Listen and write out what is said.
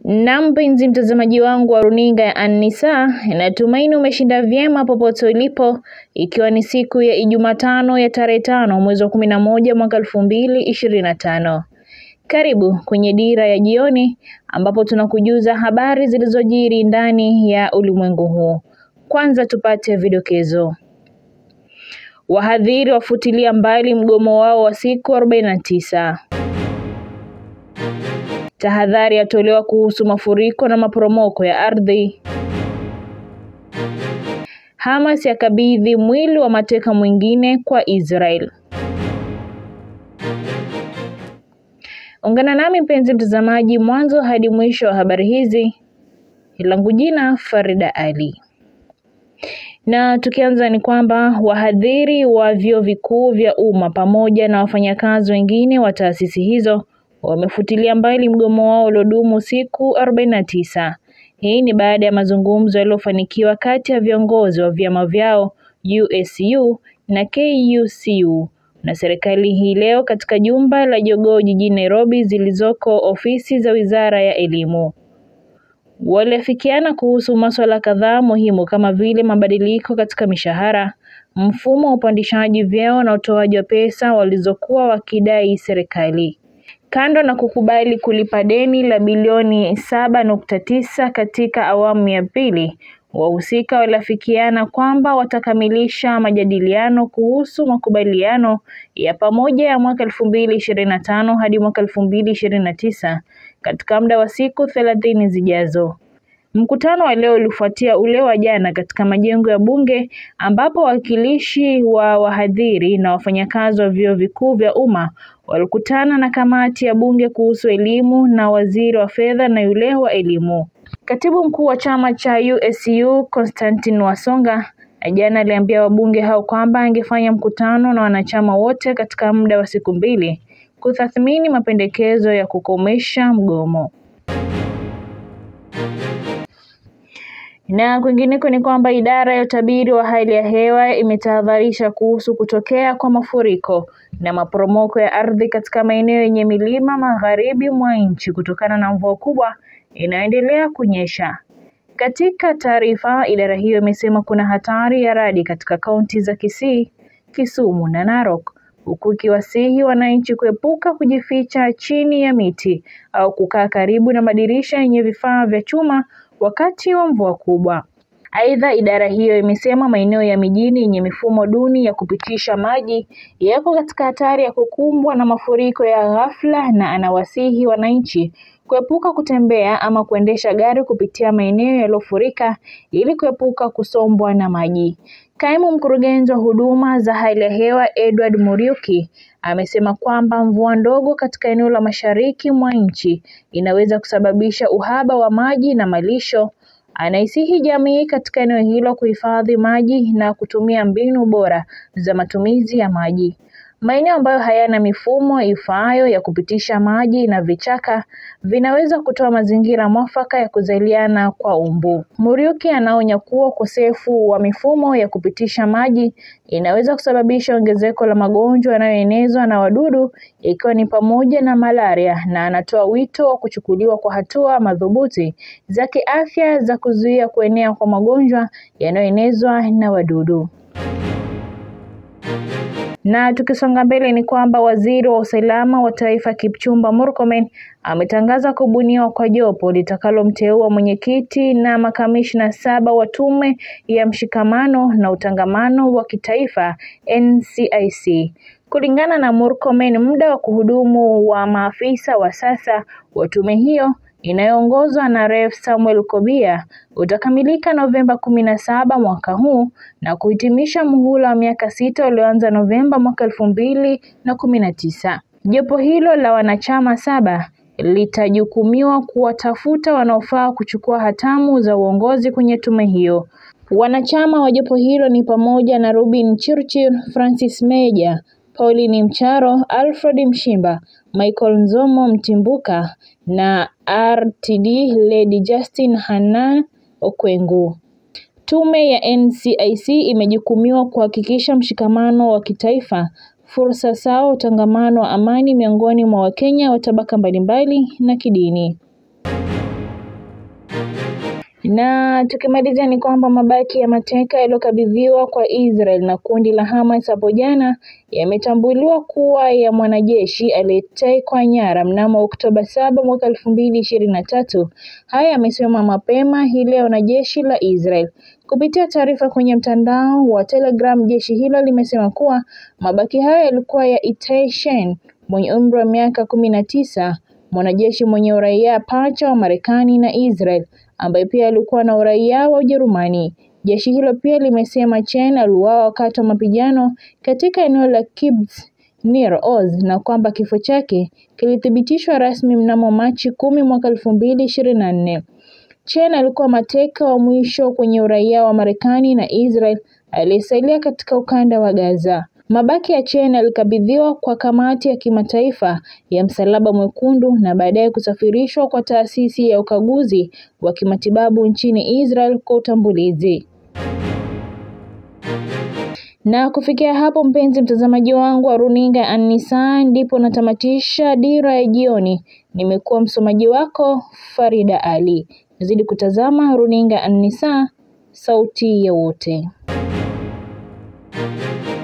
Na mpenzi mtazamaji wangu wa runinga ya An-Nisaa, natumaini umeshinda vyema popote ulipo, ikiwa ni siku ya Ijumatano ya tarehe 5 mwezi wa 11 mwaka 2025. Karibu kwenye Dira ya Jioni ambapo tunakujuza habari zilizojiri ndani ya ulimwengu huu. Kwanza tupate vidokezo. Wahadhiri wafutilia mbali mgomo wao wa siku 49. Tahadhari yatolewa kuhusu mafuriko na maporomoko ya ardhi. Hamas yakabidhi mwili wa mateka mwingine kwa Israel. Ungana nami mpenzi mtazamaji mwanzo hadi mwisho wa habari hizi. Langu jina Farida Ali. Na tukianza ni kwamba wahadhiri wa vyuo vikuu vya umma pamoja na wafanyakazi wengine wa taasisi hizo wamefutilia mbali mgomo wao uliodumu siku 49. Hii ni baada ya mazungumzo yaliyofanikiwa kati ya viongozi wa vyama vyao USU na KUCU na serikali hii leo katika jumba la Jogoo jijini Nairobi zilizoko ofisi za Wizara ya Elimu. Waliafikiana kuhusu masuala kadhaa muhimu kama vile mabadiliko katika mishahara, mfumo wa upandishaji vyeo na utoaji wa pesa walizokuwa wakidai serikali. Kando na kukubali kulipa deni la bilioni 7.9 katika awamu ya pili, wahusika waliafikiana kwamba watakamilisha majadiliano kuhusu makubaliano ya pamoja ya mwaka 2025 hadi mwaka 2029 katika muda wa siku 30 zijazo. Mkutano wa leo ulifuatia ule wa jana katika majengo ya bunge ambapo wawakilishi wa wahadhiri na wafanyakazi wa vyuo vikuu vya umma walikutana na kamati ya bunge kuhusu elimu na waziri wa fedha na yule wa elimu. Katibu mkuu wa chama cha USU Constantine Wasonga jana aliambia wabunge hao kwamba angefanya mkutano na wanachama wote katika muda wa siku 2 kutathmini mapendekezo ya kukomesha mgomo. Na kwingineko ni kwamba idara ya utabiri wa hali ya hewa imetahadharisha kuhusu kutokea kwa mafuriko na maporomoko ya ardhi katika maeneo yenye milima magharibi mwa nchi kutokana na mvua kubwa inayoendelea kunyesha. Katika taarifa, idara hiyo imesema kuna hatari ya radi katika kaunti za Kisii, Kisumu na Narok, huku ikiwasihi wananchi kuepuka kujificha chini ya miti au kukaa karibu na madirisha yenye vifaa vya chuma wakati wa mvua kubwa. Aidha, idara hiyo imesema maeneo ya mijini yenye mifumo duni ya kupitisha maji yako katika hatari ya kukumbwa na mafuriko ya ghafla na anawasihi wananchi kuepuka kutembea ama kuendesha gari kupitia maeneo yaliyofurika ili kuepuka kusombwa na maji. Kaimu mkurugenzi wa huduma za hali ya hewa Edward Muriuki amesema kwamba mvua ndogo katika eneo la mashariki mwa nchi inaweza kusababisha uhaba wa maji na malisho. Anaisihi jamii katika eneo hilo kuhifadhi maji na kutumia mbinu bora za matumizi ya maji. Maeneo ambayo hayana mifumo ifaayo ya kupitisha maji na vichaka vinaweza kutoa mazingira mwafaka ya kuzaliana kwa umbu. Muriuki anaonya kuwa ukosefu wa mifumo ya kupitisha maji inaweza kusababisha ongezeko la magonjwa yanayoenezwa na wadudu ikiwa ni pamoja na malaria, na anatoa wito wa kuchukuliwa kwa hatua madhubuti za kiafya za kuzuia kuenea kwa magonjwa yanayoenezwa na wadudu. Na tukisonga mbele ni kwamba waziri wa usalama wa taifa Kipchumba Murkomen ametangaza kubuniwa kwa jopo litakalomteua mwenyekiti na makamishna 7 wa tume ya mshikamano na utangamano wa kitaifa NCIC. Kulingana na Murkomen, muda wa kuhudumu wa maafisa wa sasa wa tume hiyo inayoongozwa na Rev Samuel Kobia utakamilika Novemba 17 mwaka huu na kuhitimisha muhula wa miaka 6 ulioanza Novemba mwaka 2019. Jopo hilo la wanachama 7 litajukumiwa kuwatafuta wanaofaa kuchukua hatamu za uongozi kwenye tume hiyo. Wanachama wa jopo hilo ni pamoja na Rubin Chirchir, Francis Meja, Pauline Mcharo, Alfred Mshimba, Michael Nzomo Mtimbuka na RTD Lady Justin Hanan Okwengu. Tume ya NCIC imejukumiwa kuhakikisha mshikamano wa kitaifa, fursa sawa, utangamano wa amani miongoni mwa Wakenya wa tabaka mbalimbali na kidini. Na tukimalizia ni kwamba mabaki ya mateka yaliyokabidhiwa kwa Israel na kundi la Hamas hapo jana yametambuliwa kuwa ya mwanajeshi aliyetekwa nyara mnamo Oktoba 7 mwaka 2023. Haya yamesema mapema hii leo na jeshi la Israel. Kupitia taarifa kwenye mtandao wa Telegram, jeshi hilo limesema kuwa mabaki hayo yalikuwa ya Itai Shen mwenye umri wa miaka 19, mwanajeshi mwenye uraia pacha wa Marekani na Israel ambaye pia alikuwa na uraia wa Ujerumani. Jeshi hilo pia limesema Chen aliuawa wakati wa mapigano katika eneo la Kibbutz Nir Oz na kwamba kifo chake kilithibitishwa rasmi mnamo Machi 10 mwaka 2024. Chen alikuwa mateka wa mwisho kwenye uraia wa Marekani na Israel aliyesalia katika ukanda wa Gaza. Mabaki ya Chen yalikabidhiwa kwa kamati ya kimataifa ya Msalaba Mwekundu na baadaye kusafirishwa kwa taasisi ya ukaguzi wa kimatibabu nchini Israel kwa utambulizi. Na kufikia hapo, mpenzi mtazamaji wangu wa runinga An-Nisaa, ndipo natamatisha Dira ya Jioni. Nimekuwa msomaji wako Farida Ali. Zidi kutazama runinga An-Nisaa, sauti ya wote.